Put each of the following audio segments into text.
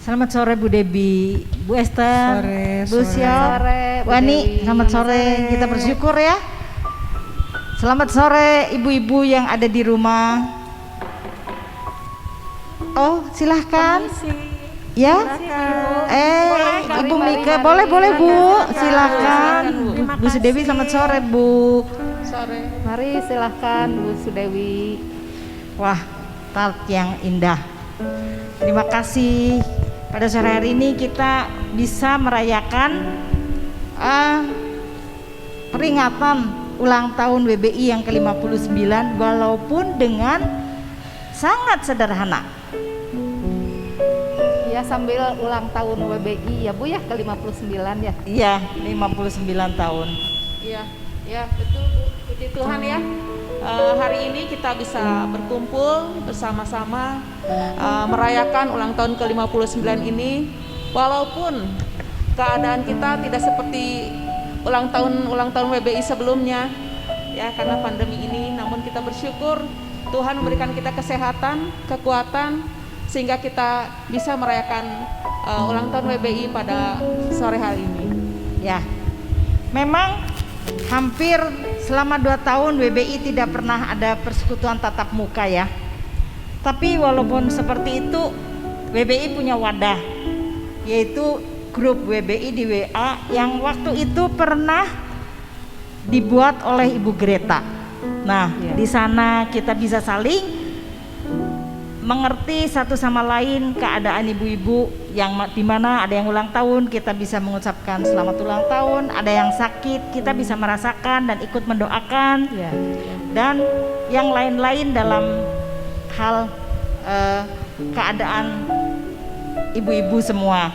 Selamat sore Bu Debi, Bu Esther, Bu Sial, Bu Ani, selamat sore. Kita bersyukur ya. Selamat sore ibu-ibu yang ada di rumah. Oh, silahkan. Ya. Ibu Mika, boleh Bu, silahkan. Bu Sudewi, selamat sore Bu. Sore. Mari silahkan Bu Sudewi. Wah, tart yang indah. Terima kasih. Pada sore hari ini kita bisa merayakan peringatan ulang tahun WBI yang ke-59 walaupun dengan sangat sederhana. Ya, sambil ulang tahun WBI ya Bu ya, ke-59 ya. Iya, 59 tahun. Iya, betul Bu. Puji Tuhan ya. Hari ini kita bisa berkumpul bersama-sama merayakan ulang tahun ke-59 ini, walaupun keadaan kita tidak seperti ulang tahun WBI sebelumnya ya, karena pandemi ini. Namun kita bersyukur Tuhan memberikan kita kesehatan, kekuatan, sehingga kita bisa merayakan ulang tahun WBI pada sore hari ini. Ya, memang hampir selama 2 tahun WBI tidak pernah ada persekutuan tatap muka ya. Tapi walaupun seperti itu, WBI punya wadah, yaitu grup WBI di WA yang waktu itu pernah dibuat oleh Ibu Greta. Nah, di sana kita bisa saling mengerti satu sama lain keadaan ibu-ibu yang dimana ada yang ulang tahun, kita bisa mengucapkan selamat ulang tahun. Ada yang sakit, kita bisa merasakan dan ikut mendoakan dan yang lain-lain dalam hal keadaan ibu-ibu semua.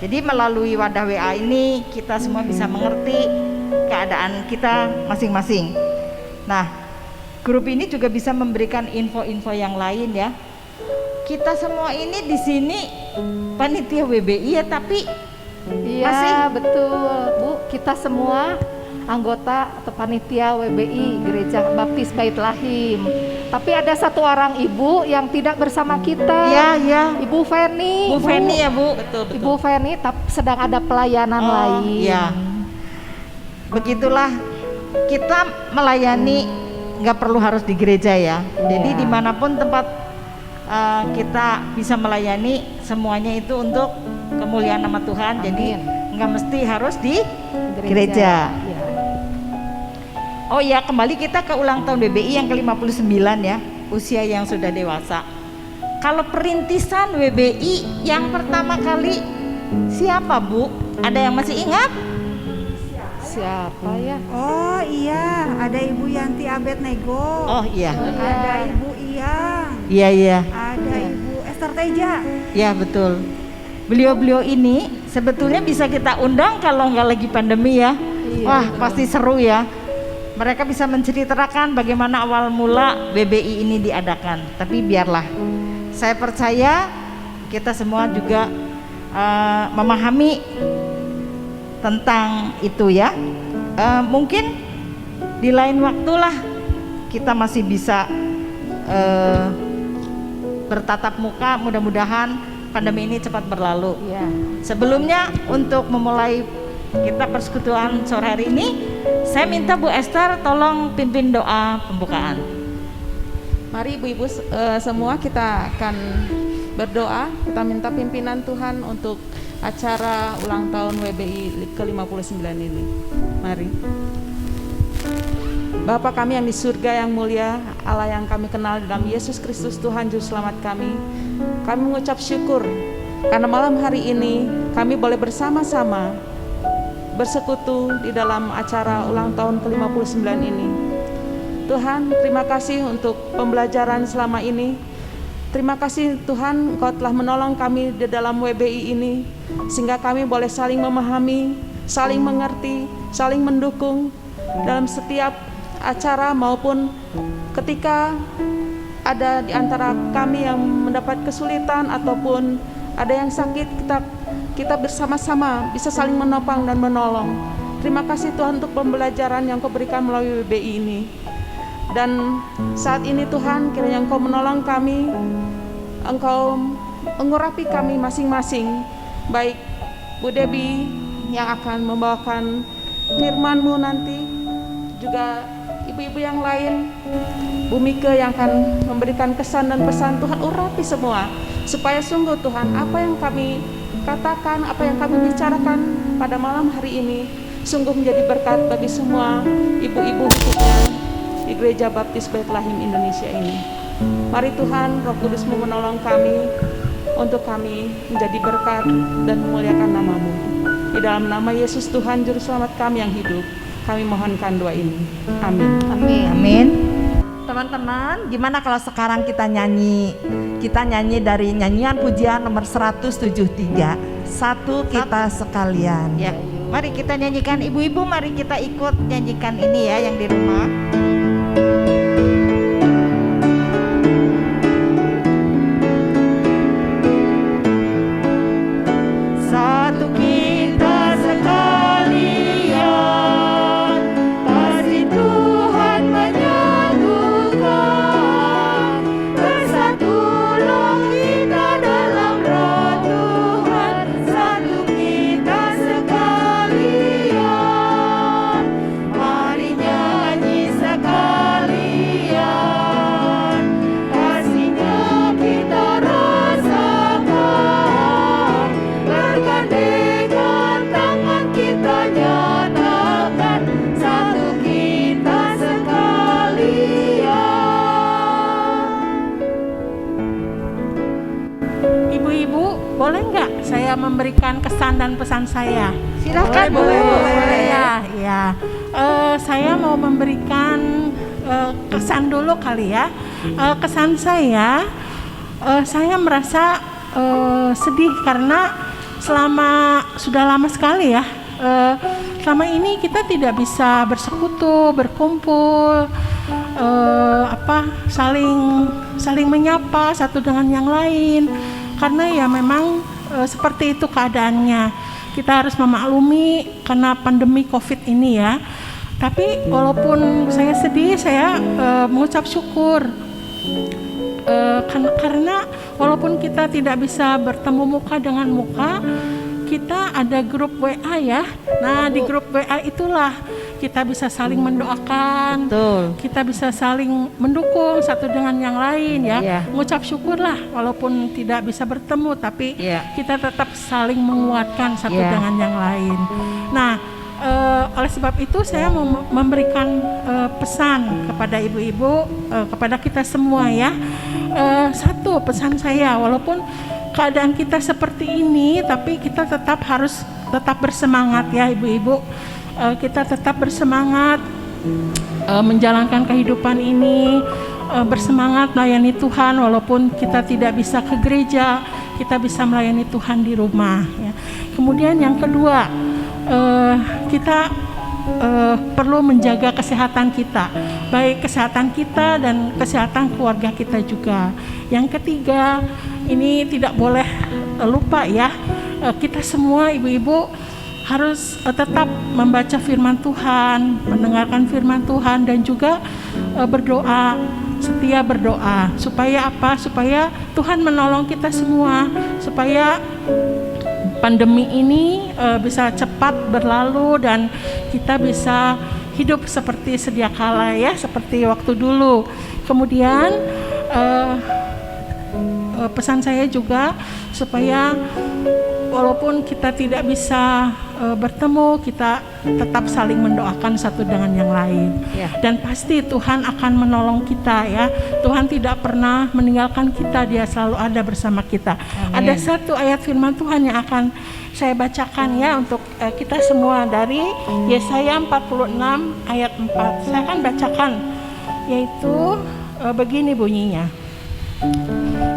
Jadi melalui wadah WA ini kita semua bisa mengerti keadaan kita masing-masing. Nah, grup ini juga bisa memberikan info-info yang lain ya. Kita semua ini di sini panitia WBI ya, tapi iya betul Bu, kita semua anggota atau panitia WBI Gereja Baptis Bait Lahim. Tapi ada satu orang ibu yang tidak bersama kita. Ya. Ibu Feni. Bu Feni ya Bu. Betul. Ibu Feni sedang ada pelayanan lain. Ya. Begitulah kita melayani, nggak perlu harus di gereja ya. Jadi dimanapun tempat kita bisa melayani, semuanya itu untuk kemuliaan nama Tuhan. Jadi nggak mesti harus di gereja. Ya. Oh ya, kembali kita ke ulang tahun WBI yang ke-59 ya, usia yang sudah dewasa. Kalau perintisan WBI yang pertama kali siapa Bu? Ada yang masih ingat? Siapa ya? Oh iya, ada Ibu Yanti Abednego. Oh iya. Ada Ibu Iyang. Iya. Ada Ibu Esther Teja. Ya betul. Beliau-beliau ini sebetulnya bisa kita undang kalau nggak lagi pandemi ya. Wah pasti seru ya. Mereka bisa menceritakan bagaimana awal mula WBI ini diadakan. Tapi biarlah, saya percaya kita semua juga memahami tentang itu ya. Mungkin di lain waktulah kita masih bisa bertatap muka. Mudah-mudahan pandemi ini cepat berlalu. Sebelumnya untuk memulai kita persekutuan sore hari ini, saya minta Bu Esther tolong pimpin doa pembukaan. Mari ibu-ibu semua kita akan berdoa. Kita minta pimpinan Tuhan untuk acara ulang tahun WBI ke-59 ini. Mari. Bapa kami yang di surga yang mulia, Allah yang kami kenal dalam Yesus Kristus Tuhan Juru Selamat kami mengucap syukur karena malam hari ini kami boleh bersama-sama bersekutu di dalam acara ulang tahun ke-59 ini. Tuhan, terima kasih untuk pembelajaran selama ini. Terima kasih Tuhan, Engkau telah menolong kami di dalam WBI ini, sehingga kami boleh saling memahami, saling mengerti, saling mendukung dalam setiap acara maupun ketika ada di antara kami yang mendapat kesulitan ataupun ada yang sakit, kita bersama-sama bisa saling menopang dan menolong. Terima kasih Tuhan untuk pembelajaran yang Kau berikan melalui WBI ini. Dan saat ini Tuhan, kiranya Engkau menolong kami, Engkau mengurapi kami masing-masing, baik Bu Debbie yang akan membawakan firman-Mu nanti, juga ibu-ibu yang lain, Bu Mika yang akan memberikan kesan dan pesan. Tuhan urapi semua, supaya sungguh Tuhan apa yang kami katakan, apa yang kami bicarakan pada malam hari ini sungguh menjadi berkat bagi semua ibu-ibu khususnya di Gereja Baptis Bait Lahim Indonesia ini. Mari Tuhan, Roh Kudus-Mu menolong kami untuk kami menjadi berkat dan memuliakan nama-Mu. Di dalam nama Yesus Tuhan Juru Selamat kami yang hidup, kami mohonkan doa ini. Amin. Amin. Amin. Teman-teman, gimana kalau sekarang kita nyanyi? Kita nyanyi dari nyanyian pujian nomor 173, Satu Kita Sekalian. Ya, mari kita nyanyikan. Ibu-ibu, mari kita ikut nyanyikan ini ya, yang di rumah. Satu kita sekalian, kasih Tuhan menyatukan, bersatulah kita dalam roh Tuhan. Satu kita sekalian, mari nyanyi sekalian, kasihnya kita rasakan, bergandengan tangan kita nyatakan, satu kita sekalian. Ibu-ibu, boleh nggak saya memberikan kesan dan pesan saya? Silakan, boleh. Ya. Saya mau memberikan kesan dulu kali ya. Kesan saya merasa sedih karena sudah lama sekali ya. Selama ini kita tidak bisa bersekutu, berkumpul, saling menyapa satu dengan yang lain. Karena ya memang seperti itu keadaannya. Kita harus memaklumi karena pandemi COVID ini ya. Tapi walaupun saya sedih, saya mengucap syukur karena walaupun kita tidak bisa bertemu muka dengan muka, kita ada grup WA ya. Nah, di grup WA itulah kita bisa saling mendoakan, kita bisa saling mendukung satu dengan yang lain ya. Mengucap syukurlah walaupun tidak bisa bertemu, tapi kita tetap saling menguatkan satu dengan yang lain. Nah, oleh sebab itu saya mau memberikan pesan kepada ibu-ibu, kepada kita semua ya. Satu pesan saya, walaupun keadaan kita seperti ini, tapi kita harus tetap bersemangat ya ibu-ibu. Kita tetap bersemangat menjalankan kehidupan ini, bersemangat melayani Tuhan walaupun kita tidak bisa ke gereja, kita bisa melayani Tuhan di rumah ya. Kemudian yang kedua, kita perlu menjaga kesehatan kita, baik kesehatan kita dan kesehatan keluarga kita juga. Yang ketiga, ini tidak boleh lupa ya, kita semua ibu-ibu harus tetap membaca firman Tuhan, mendengarkan firman Tuhan, dan juga berdoa, setia berdoa. Supaya apa? Supaya Tuhan menolong kita semua, supaya pandemi ini bisa cepat berlalu dan kita bisa hidup seperti sedia kala ya, seperti waktu dulu. Kemudian pesan saya juga supaya walaupun kita tidak bisa bertemu, kita tetap saling mendoakan satu dengan yang lain. Dan pasti Tuhan akan menolong kita ya. Tuhan tidak pernah meninggalkan kita, Dia selalu ada bersama kita. Amin. Ada satu ayat firman Tuhan yang akan saya bacakan ya untuk kita semua dari Yesaya 46 ayat 4. Saya akan bacakan, yaitu begini bunyinya.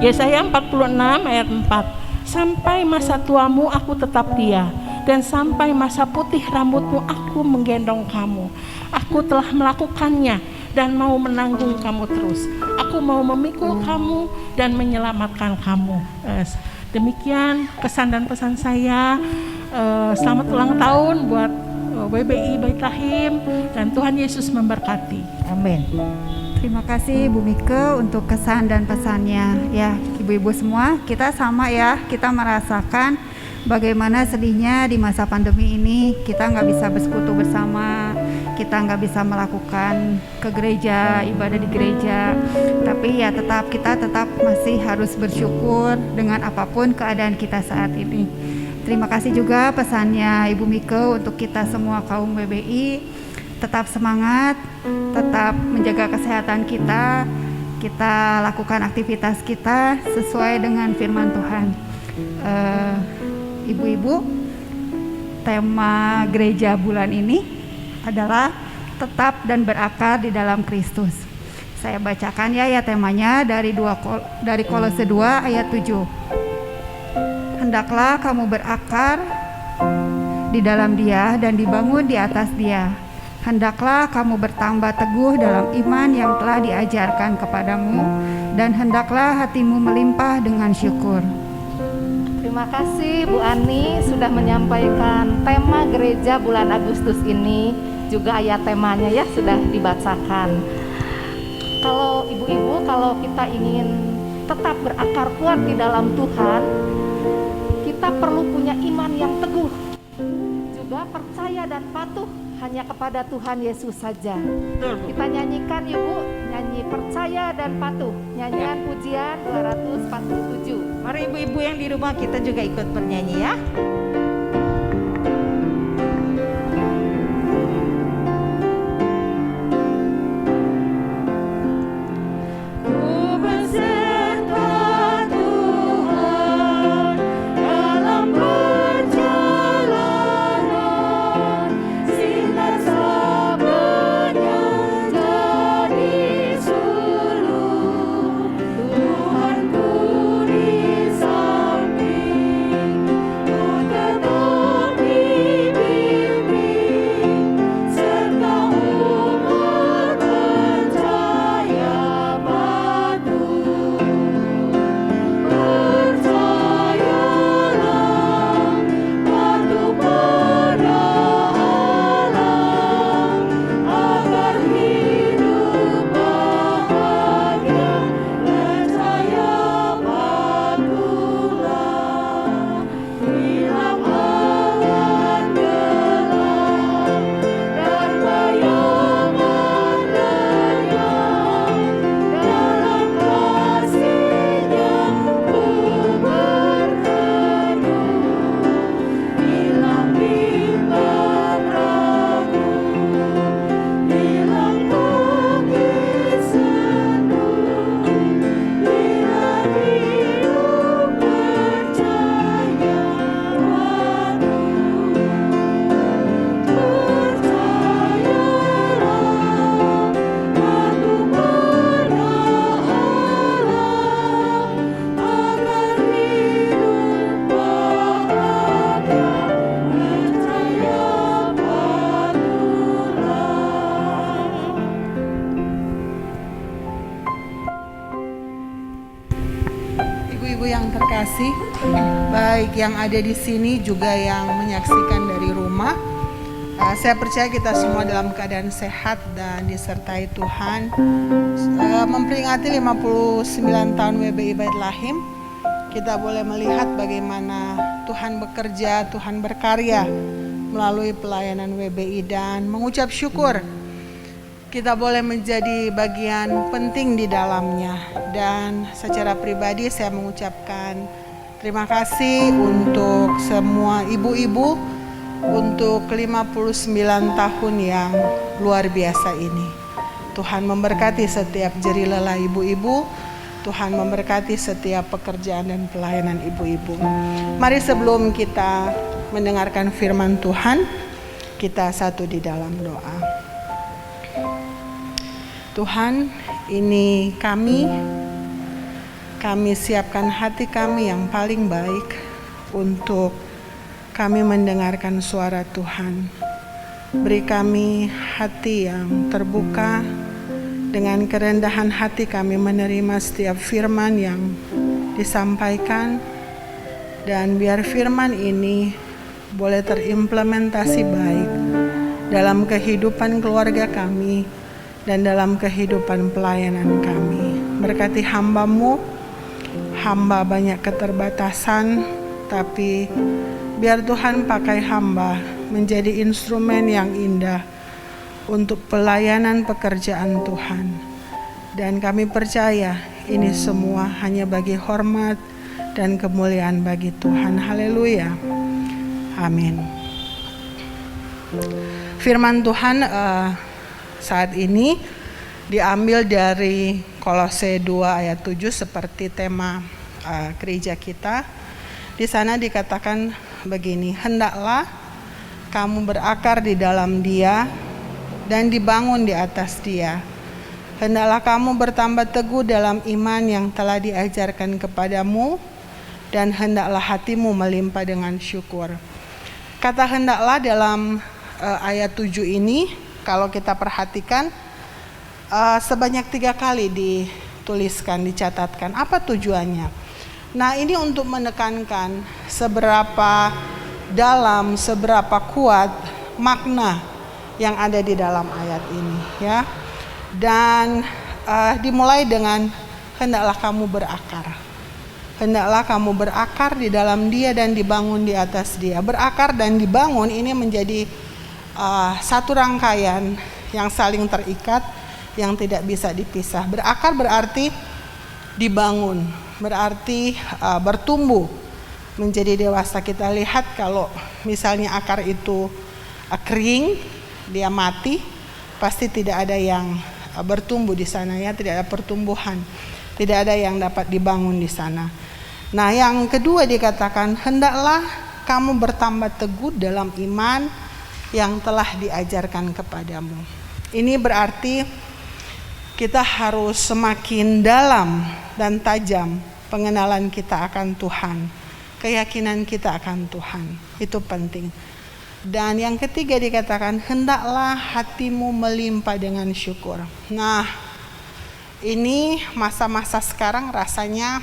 Yesaya 46 ayat 4. Sampai masa tuamu aku tetap dia, dan sampai masa putih rambutmu aku menggendong kamu. Aku telah melakukannya dan mau menanggung kamu terus. Aku mau memikul kamu dan menyelamatkan kamu. Demikian kesan dan pesan saya. Selamat ulang tahun buat WBI Bait Lahim, dan Tuhan Yesus memberkati. Amin. Terima kasih Bu Mika untuk kesan dan pesannya. Ya, ibu-ibu semua, kita sama ya, kita merasakan bagaimana sedihnya di masa pandemi ini kita nggak bisa bersekutu bersama, kita nggak bisa melakukan ke gereja, ibadah di gereja, tapi ya kita tetap masih harus bersyukur dengan apapun keadaan kita saat ini. Terima kasih juga pesannya Ibu Mike untuk kita semua kaum WBI, tetap semangat, tetap menjaga kesehatan kita lakukan aktivitas kita sesuai dengan firman Tuhan. Ibu-ibu, tema gereja bulan ini adalah tetap dan berakar di dalam Kristus. Saya bacakan ya temanya dari Kolose 2 ayat 7. Hendaklah kamu berakar di dalam Dia dan dibangun di atas Dia. Hendaklah kamu bertambah teguh dalam iman yang telah diajarkan kepadamu, dan hendaklah hatimu melimpah dengan syukur. Terima kasih Bu Ani sudah menyampaikan tema gereja bulan Agustus ini, juga ayat temanya ya sudah dibacakan. Kalau ibu-ibu, kalau kita ingin tetap berakar kuat di dalam Tuhan, kita perlu punya iman yang teguh, juga percaya dan patuh hanya kepada Tuhan Yesus saja. Kita nyanyikan yuk Bu, nyanyi percaya dan patuh, nyanyian pujian 247. Mari ibu-ibu yang di rumah kita juga ikut bernyanyi ya. Ibu-ibu yang terkasih, baik yang ada di sini juga yang menyaksikan dari rumah, saya percaya kita semua dalam keadaan sehat dan disertai Tuhan. Memperingati 59 tahun WBI Bait Lahim, kita boleh melihat bagaimana Tuhan bekerja, Tuhan berkarya melalui pelayanan WBI dan mengucap syukur. Kita boleh menjadi bagian penting di dalamnya, dan secara pribadi saya mengucapkan terima kasih untuk semua ibu-ibu untuk 59 tahun yang luar biasa ini. Tuhan memberkati setiap jerih lelah ibu-ibu, Tuhan memberkati setiap pekerjaan dan pelayanan ibu-ibu. Mari sebelum kita mendengarkan firman Tuhan, kita satu di dalam doa. Tuhan, ini kami siapkan hati kami yang paling baik untuk kami mendengarkan suara Tuhan. Beri kami hati yang terbuka, dengan kerendahan hati kami menerima setiap firman yang disampaikan, dan biar firman ini boleh terimplementasi baik dalam kehidupan keluarga kami dan dalam kehidupan pelayanan kami. Berkati hamba-Mu hamba banyak keterbatasan, tapi biar Tuhan pakai hamba menjadi instrumen yang indah untuk pelayanan pekerjaan Tuhan. Dan kami percaya ini semua hanya bagi hormat dan kemuliaan bagi Tuhan. Haleluya. Amin. Firman Tuhan saat ini diambil dari Kolose 2 ayat 7 seperti tema gereja kita. Di sana dikatakan begini, hendaklah kamu berakar di dalam Dia dan dibangun di atas Dia. Hendaklah kamu bertambah teguh dalam iman yang telah diajarkan kepadamu, dan hendaklah hatimu melimpah dengan syukur. Kata hendaklah dalam ayat 7 ini, kalau kita perhatikan, sebanyak 3 kali dituliskan, dicatatkan. Apa tujuannya? Nah, ini untuk menekankan seberapa dalam, seberapa kuat makna yang ada di dalam ayat ini, ya. Dan dimulai dengan hendaklah kamu berakar. Hendaklah kamu berakar di dalam Dia dan dibangun di atas Dia. Berakar dan dibangun ini menjadi satu rangkaian yang saling terikat, yang tidak bisa dipisah. Berakar berarti dibangun, berarti bertumbuh menjadi dewasa. Kita lihat kalau misalnya akar itu kering, dia mati, pasti tidak ada yang bertumbuh di sana, ya, tidak ada pertumbuhan, tidak ada yang dapat dibangun di sana. Nah, yang kedua dikatakan hendaklah kamu bertambah teguh dalam iman yang telah diajarkan kepadamu. Ini berarti kita harus semakin dalam dan tajam pengenalan kita akan Tuhan, keyakinan kita akan Tuhan. Itu penting. Dan yang ketiga dikatakan hendaklah hatimu melimpah dengan syukur. Nah, ini masa-masa sekarang rasanya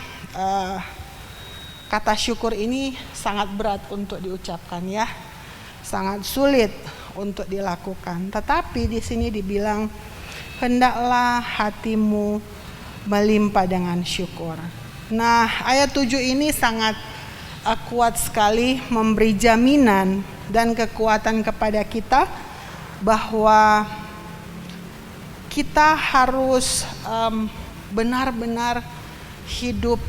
kata syukur ini sangat berat untuk diucapkan, ya, sangat sulit untuk dilakukan. Tetapi di sini dibilang hendaklah hatimu melimpah dengan syukur. Nah, ayat 7 ini sangat kuat sekali memberi jaminan dan kekuatan kepada kita bahwa kita harus benar-benar hidup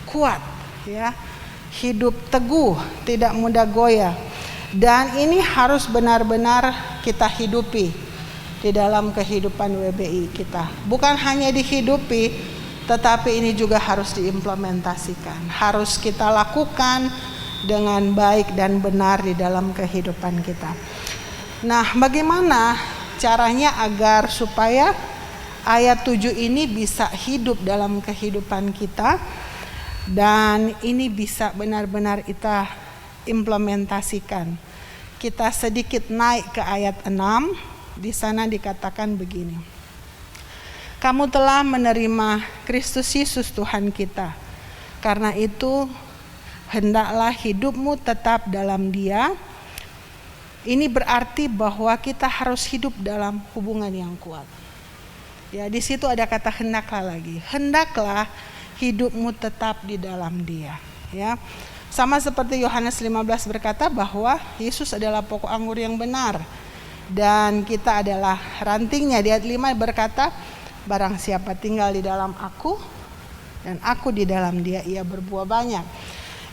kuat, ya, hidup teguh, tidak mudah goyah. Dan ini harus benar-benar kita hidupi di dalam kehidupan WBI kita. Bukan hanya dihidupi, tetapi ini juga harus diimplementasikan. Harus kita lakukan dengan baik dan benar di dalam kehidupan kita. Nah, bagaimana caranya agar supaya ayat 7 ini bisa hidup dalam kehidupan kita dan ini bisa benar-benar kita implementasikan. Kita sedikit naik ke ayat 6. Di sana dikatakan begini. Kamu telah menerima Kristus Yesus Tuhan kita. Karena itu hendaklah hidupmu tetap dalam Dia. Ini berarti bahwa kita harus hidup dalam hubungan yang kuat. Ya, di situ ada kata hendaklah lagi. Hendaklah hidupmu tetap di dalam Dia, ya. Sama seperti Yohanes 15 berkata bahwa Yesus adalah pokok anggur yang benar dan kita adalah rantingnya. Di ayat 5 berkata, barang siapa tinggal di dalam aku dan aku di dalam Dia, ia berbuah banyak.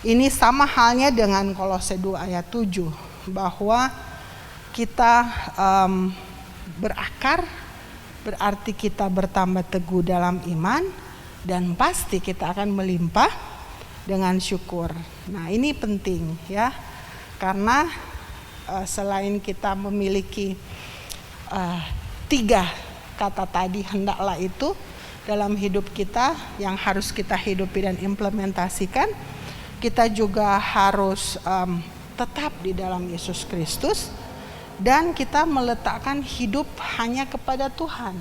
Ini sama halnya dengan Kolose 2 ayat 7, bahwa kita berakar berarti kita bertambah teguh dalam iman dan pasti kita akan melimpah dengan syukur. Nah, ini penting, ya, karena selain kita memiliki 3 kata tadi hendaklah itu dalam hidup kita yang harus kita hidupi dan implementasikan, kita juga harus tetap di dalam Yesus Kristus dan kita meletakkan hidup hanya kepada Tuhan.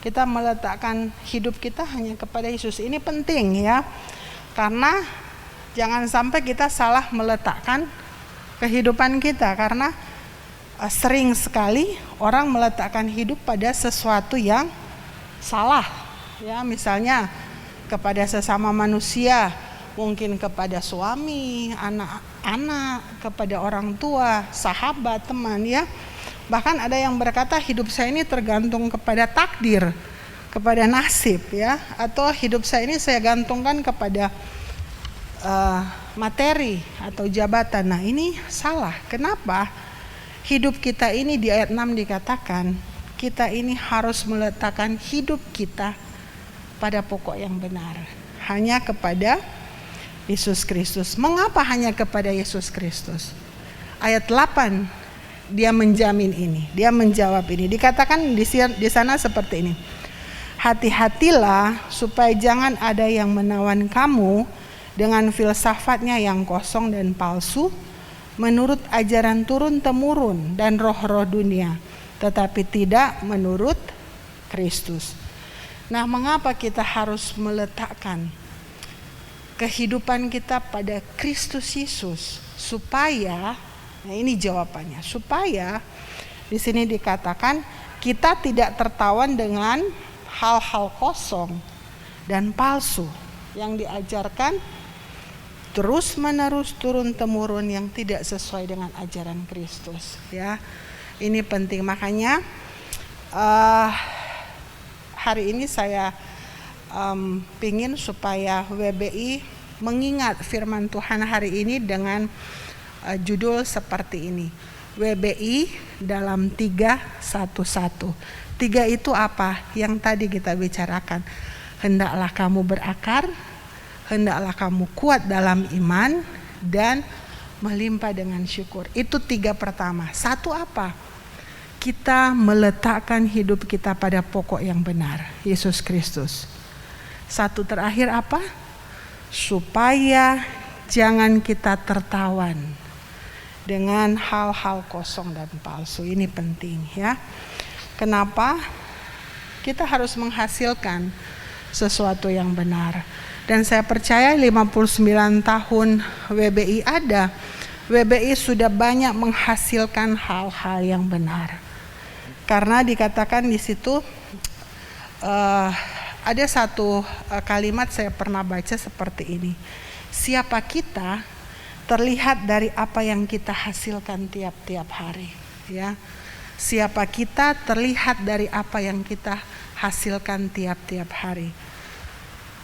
Kita meletakkan hidup kita hanya kepada Yesus. Ini penting, ya. Karena jangan sampai kita salah meletakkan kehidupan kita, karena sering sekali orang meletakkan hidup pada sesuatu yang salah, ya. Misalnya kepada sesama manusia, mungkin kepada suami, anak-anak, kepada orang tua, sahabat, teman ya. Bahkan ada yang berkata hidup saya ini tergantung kepada takdir, kepada nasib ya, atau hidup saya ini saya gantungkan kepada materi atau jabatan. Nah ini salah. Kenapa? Hidup kita ini di ayat 6 dikatakan kita ini harus meletakkan hidup kita pada pokok yang benar, hanya kepada Yesus Kristus. Mengapa hanya kepada Yesus Kristus? Ayat 8 dia menjamin ini, dia menjawab ini. Dikatakan di sana seperti ini. Hati-hatilah supaya jangan ada yang menawan kamu dengan filsafatnya yang kosong dan palsu, menurut ajaran turun-temurun dan roh-roh dunia, tetapi tidak menurut Kristus. Nah, mengapa kita harus meletakkan kehidupan kita pada Kristus Yesus? Supaya, nah ini jawabannya, supaya di sini dikatakan kita tidak tertawan dengan hal-hal kosong dan palsu yang diajarkan terus-menerus turun-temurun yang tidak sesuai dengan ajaran Kristus ya. Ini penting, makanya hari ini saya pingin supaya WBI mengingat firman Tuhan hari ini dengan judul seperti ini. WBI dalam 3-1-1. 3 itu apa? Yang tadi kita bicarakan. Hendaklah kamu berakar, hendaklah kamu kuat dalam iman, dan melimpah dengan syukur. Itu 3 pertama. 1 apa? Kita meletakkan hidup kita pada pokok yang benar, Yesus Kristus. 1 terakhir apa? Supaya jangan kita tertawan dengan hal-hal kosong dan palsu. Ini penting ya. Kenapa? Kita harus menghasilkan sesuatu yang benar. Dan saya percaya 59 tahun WBI ada, WBI sudah banyak menghasilkan hal-hal yang benar. Karena dikatakan di situ ada satu kalimat saya pernah baca seperti ini. Siapa kita terlihat dari apa yang kita hasilkan tiap-tiap hari, ya. Siapa kita terlihat dari apa yang kita hasilkan tiap-tiap hari.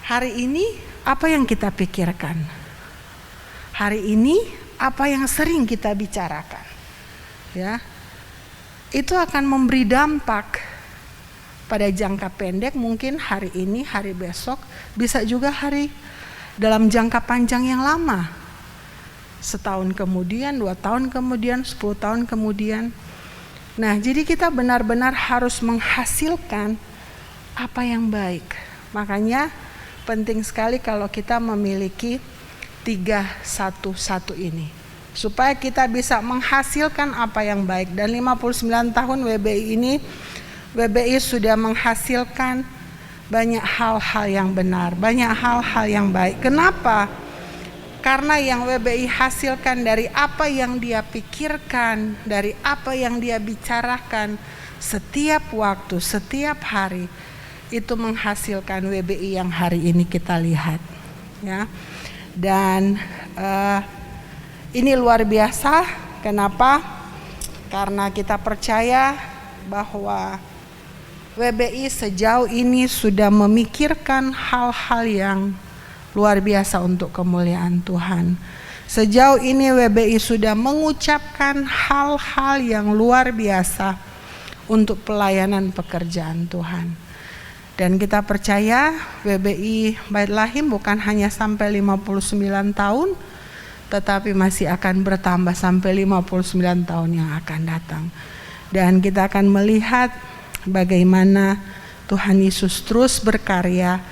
Hari ini apa yang kita pikirkan? Hari ini apa yang sering kita bicarakan? Ya. Itu akan memberi dampak pada jangka pendek, mungkin hari ini, hari besok, bisa juga hari dalam jangka panjang yang lama. Setahun kemudian, 2 tahun kemudian, 10 tahun kemudian. Nah, jadi kita benar-benar harus menghasilkan apa yang baik. Makanya penting sekali kalau kita memiliki 3-1-1 ini, supaya kita bisa menghasilkan apa yang baik. Dan 59 tahun WBI ini, WBI sudah menghasilkan banyak hal-hal yang benar, banyak hal-hal yang baik. Kenapa? Karena yang WBI hasilkan dari apa yang dia pikirkan, dari apa yang dia bicarakan setiap waktu, setiap hari, itu menghasilkan WBI yang hari ini kita lihat, ya. Dan ini luar biasa. Kenapa? Karena kita percaya bahwa WBI sejauh ini sudah memikirkan hal-hal yang luar biasa untuk kemuliaan Tuhan. Sejauh ini WBI sudah mengucapkan hal-hal yang luar biasa untuk pelayanan pekerjaan Tuhan. Dan kita percaya WBI Bait Lahim bukan hanya sampai 59 tahun, tetapi masih akan bertambah sampai 59 tahun yang akan datang. Dan kita akan melihat bagaimana Tuhan Yesus terus berkarya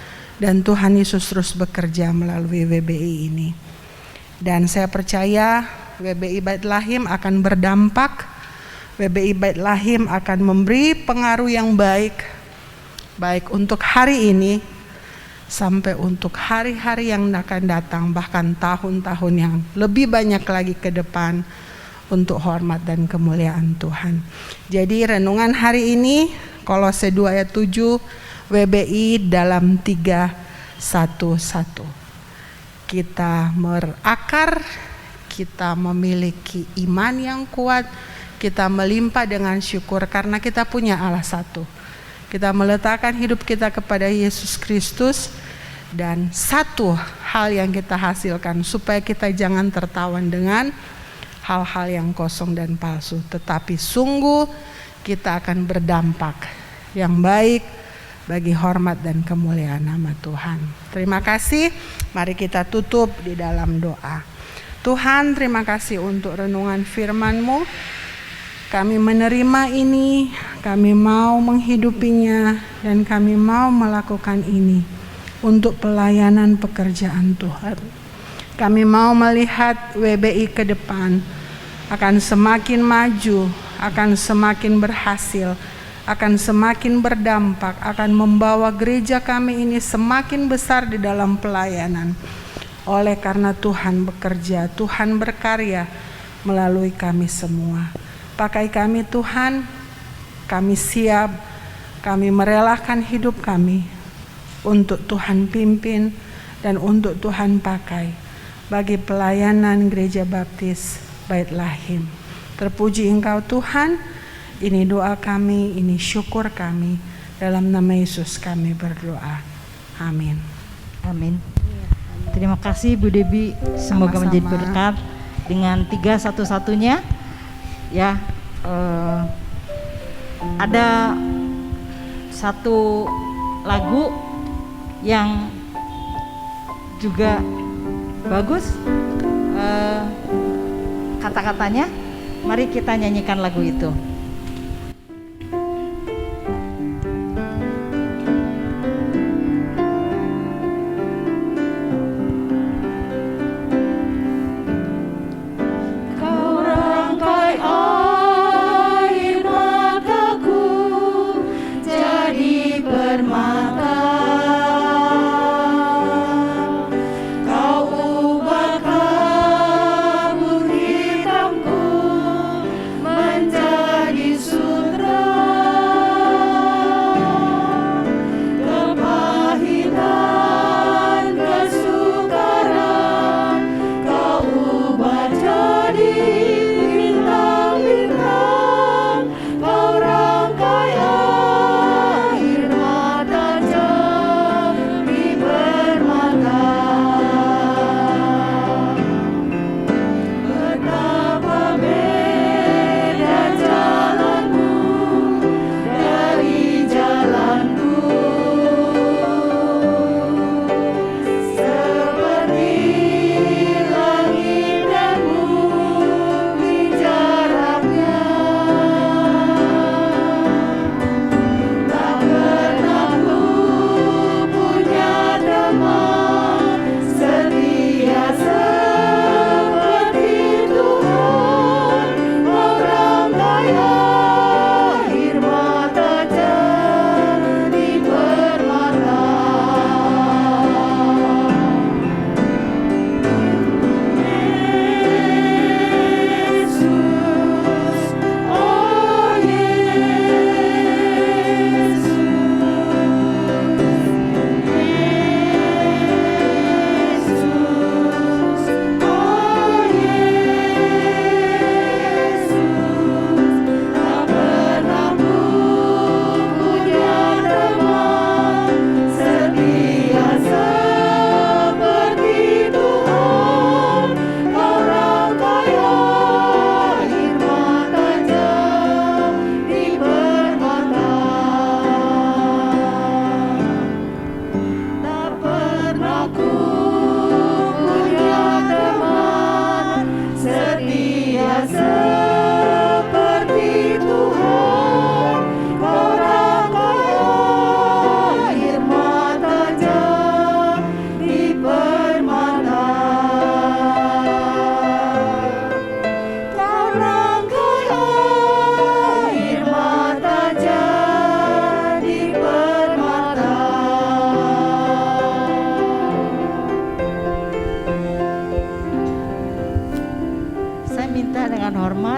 dan Tuhan Yesus terus bekerja melalui WBI ini. Dan saya percaya WBI Bait Lahim akan berdampak, WBI Bait Lahim akan memberi pengaruh yang baik, baik untuk hari ini sampai untuk hari-hari yang akan datang, bahkan tahun-tahun yang lebih banyak lagi ke depan, untuk hormat dan kemuliaan Tuhan. Jadi renungan hari ini Kolose 2 ayat 7, WBI dalam 3-1-1. satu-satu. Kita berakar, kita memiliki iman yang kuat, kita melimpah dengan syukur karena kita punya Allah satu. Kita meletakkan hidup kita kepada Yesus Kristus, dan satu hal yang kita hasilkan supaya kita jangan tertawan dengan hal-hal yang kosong dan palsu, tetapi sungguh kita akan berdampak yang baik bagi hormat dan kemuliaan nama Tuhan. Terima kasih. Mari kita tutup di dalam doa. Tuhan, terima kasih untuk renungan firman-Mu. Kami menerima ini, kami mau menghidupinya, dan kami mau melakukan ini untuk pelayanan pekerjaan Tuhan. Kami mau melihat WBI ke depan akan semakin maju, akan semakin berhasil, akan semakin berdampak, akan membawa gereja kami ini semakin besar di dalam pelayanan. Oleh karena Tuhan bekerja, Tuhan berkarya melalui kami semua. Pakai kami Tuhan, kami siap, kami merelakan hidup kami untuk Tuhan pimpin dan untuk Tuhan pakai bagi pelayanan Gereja Baptis Bait Lahim. Terpuji Engkau Tuhan, ini doa kami, ini syukur kami. Dalam nama Yesus kami berdoa. Amin. Amin. Terima kasih Bu Debi, semoga Sama-sama. menjadi berkat dengan 3 satu-satunya. Ya, ada satu lagu yang juga bagus kata-katanya. Mari kita nyanyikan lagu itu.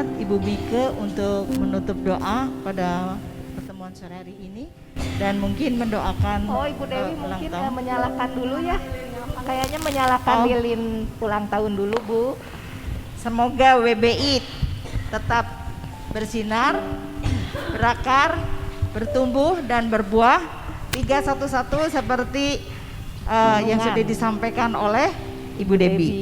Ibu Bike untuk menutup doa pada pertemuan sore hari ini. dan mungkin mendoakan Oh, Ibu Dewi ulang mungkin tahun. menyalakan dulu ya. Kayaknya menyalakan lilin ulang tahun dulu, Bu. Semoga WBI tetap bersinar, berakar, bertumbuh dan berbuah 311 seperti yang sudah disampaikan oleh Ibu Debbie.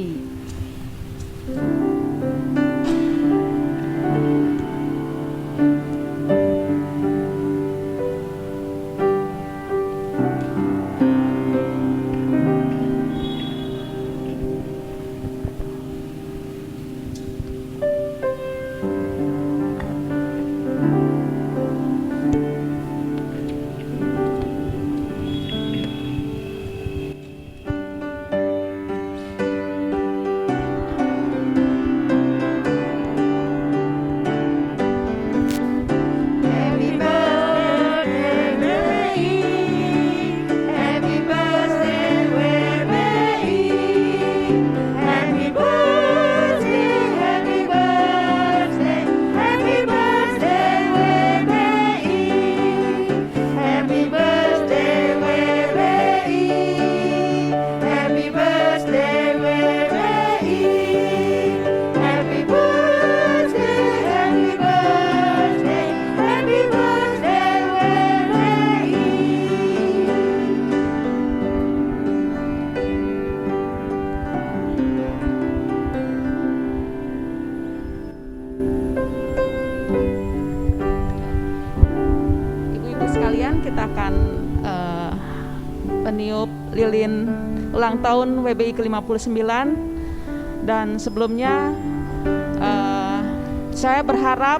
Kita akan meniup lilin ulang tahun WBI ke-59. Dan sebelumnya saya berharap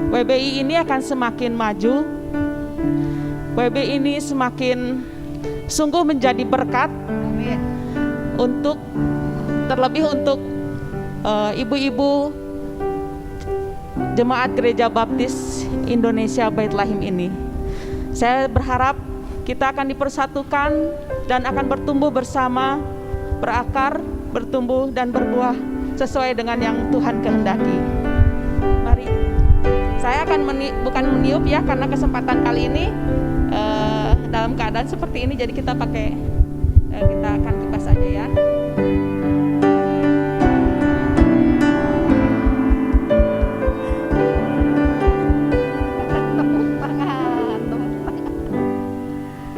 WBI ini akan semakin maju. WBI ini semakin sungguh menjadi berkat. Amin. Terlebih untuk ibu-ibu Jemaat Gereja Baptis Indonesia Bait Lahim ini. Saya berharap kita akan dipersatukan dan akan bertumbuh bersama, berakar, bertumbuh dan berbuah sesuai dengan yang Tuhan kehendaki. Mari, saya akan bukan meniup ya, karena kesempatan kali ini dalam keadaan seperti ini, jadi kita akan kipas saja ya.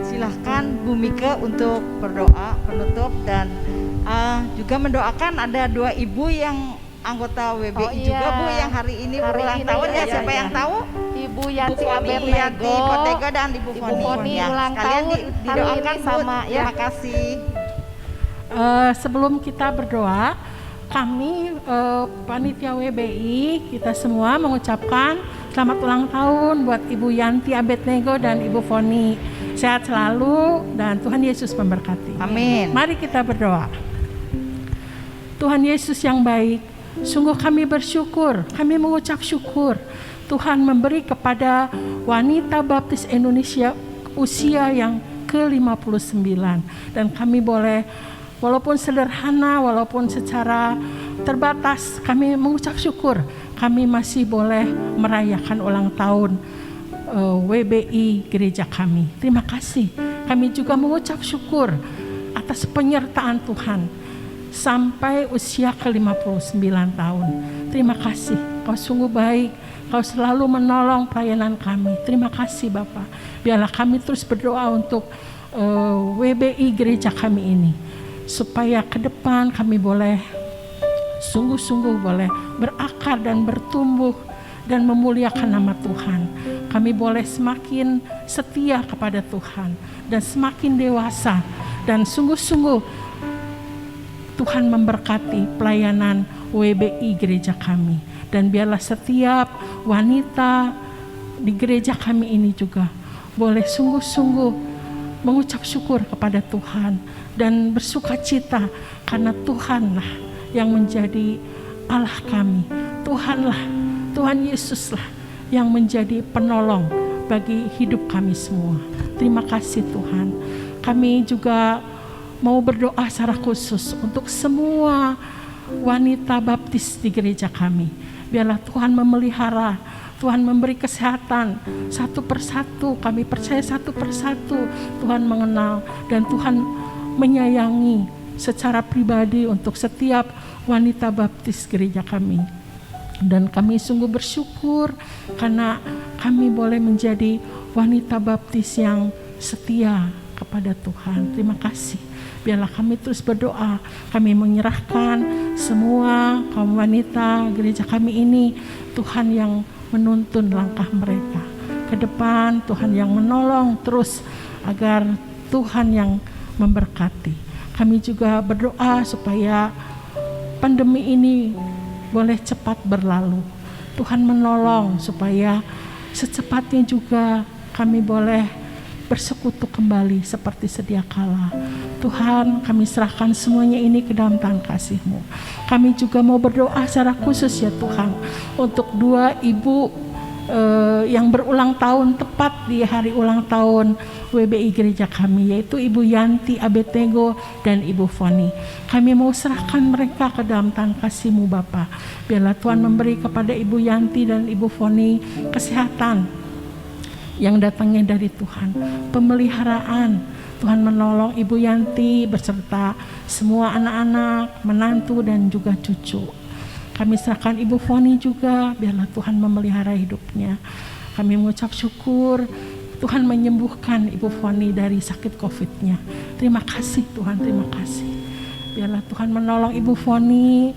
Silahkan Bu Mika untuk berdoa penutup dan juga mendoakan ada 2 ibu yang anggota WBI juga Bu yang hari ini berulang tahun ya. Siapa yang tahu? Ibu Yanti Yanti Abednego Potego dan Ibu Foni ya. Ulang sekalian tahun didoakan Bu. sama ya. Terima kasih. Sebelum kita berdoa, kami panitia WBI kita semua mengucapkan selamat ulang tahun buat Ibu Yanti Abednego dan Ibu Foni. Sehat selalu dan Tuhan Yesus memberkati. Amin. Mari kita berdoa. Tuhan Yesus yang baik, sungguh kami bersyukur, kami mengucap syukur Tuhan memberi kepada wanita baptis Indonesia usia yang ke-59, dan kami boleh, walaupun sederhana, walaupun secara terbatas, kami mengucap syukur kami masih boleh merayakan ulang tahun WBI gereja kami. Terima kasih. Kami juga mengucap syukur atas penyertaan Tuhan sampai usia ke-59 tahun. Terima kasih. Kau sungguh baik. Kau selalu menolong pelayanan kami. Terima kasih Bapak. Biarlah kami terus berdoa untuk WBI gereja kami ini, supaya ke depan kami boleh sungguh-sungguh boleh berakar dan bertumbuh dan memuliakan nama Tuhan. Kami boleh semakin setia kepada Tuhan dan semakin dewasa, dan sungguh-sungguh Tuhan memberkati pelayanan WBI gereja kami. Dan biarlah setiap wanita di gereja kami ini juga boleh sungguh-sungguh mengucap syukur kepada Tuhan dan bersukacita, karena Tuhanlah yang menjadi Allah kami. Tuhan Yesuslah yang menjadi penolong bagi hidup kami semua. Terima kasih Tuhan. Kami juga mau berdoa secara khusus untuk semua wanita baptis di gereja kami, Biarlah Tuhan memelihara, Tuhan memberi kesehatan satu persatu. Kami percaya satu persatu Tuhan mengenal dan Tuhan menyayangi secara pribadi untuk setiap wanita baptis gereja kami. Dan kami sungguh bersyukur karena kami boleh menjadi wanita baptis yang setia kepada Tuhan. Terima kasih. Biarlah kami terus berdoa. Kami menyerahkan semua kaum wanita gereja kami ini, Tuhan yang menuntun langkah mereka ke depan, Tuhan yang menolong terus agar Tuhan yang memberkati. Kami juga berdoa supaya pandemi ini boleh cepat berlalu. Tuhan menolong supaya secepatnya juga kami boleh bersekutu kembali seperti sedia kala. Tuhan, kami serahkan semuanya ini ke dalam tangan kasih-Mu. Kami juga mau berdoa secara khusus ya Tuhan, untuk 2 ibu yang berulang tahun tepat di hari ulang tahun WBI gereja kami, yaitu Ibu Yanti Abednego dan Ibu Foni. Kami mau serahkan mereka ke dalam tangan kasih-Mu Bapa. Biarlah Tuhan memberi kepada Ibu Yanti dan Ibu Foni kesehatan yang datangnya dari Tuhan, pemeliharaan. Tuhan menolong Ibu Yanti beserta semua anak-anak, menantu dan juga cucu. Kami serahkan Ibu Foni juga, biarlah Tuhan memelihara hidupnya. Kami mengucap syukur Tuhan menyembuhkan Ibu Foni dari sakit COVID-nya. Terima kasih Tuhan, terima kasih. Biarlah Tuhan menolong Ibu Foni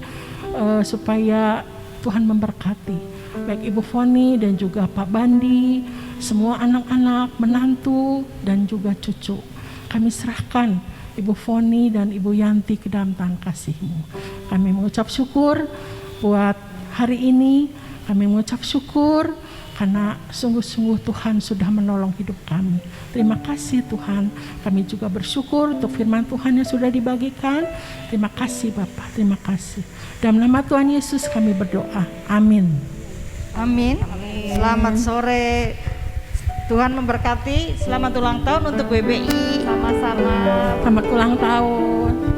supaya Tuhan memberkati baik Ibu Foni dan juga Pak Bandi, semua anak-anak, menantu dan juga cucu. Kami serahkan Ibu Foni dan Ibu Yanti ke dalam tangan kasih-Mu. Kami mengucap syukur buat hari ini. Kami mengucap syukur karena sungguh-sungguh Tuhan sudah menolong hidup kami. Terima kasih Tuhan. Kami juga bersyukur untuk firman Tuhan yang sudah dibagikan. Terima kasih Bapak, terima kasih. Dalam nama Tuhan Yesus kami berdoa. Amin. Amin. Selamat sore. Tuhan memberkati. Selamat ulang tahun untuk WBI. Sama-sama. Selamat ulang tahun.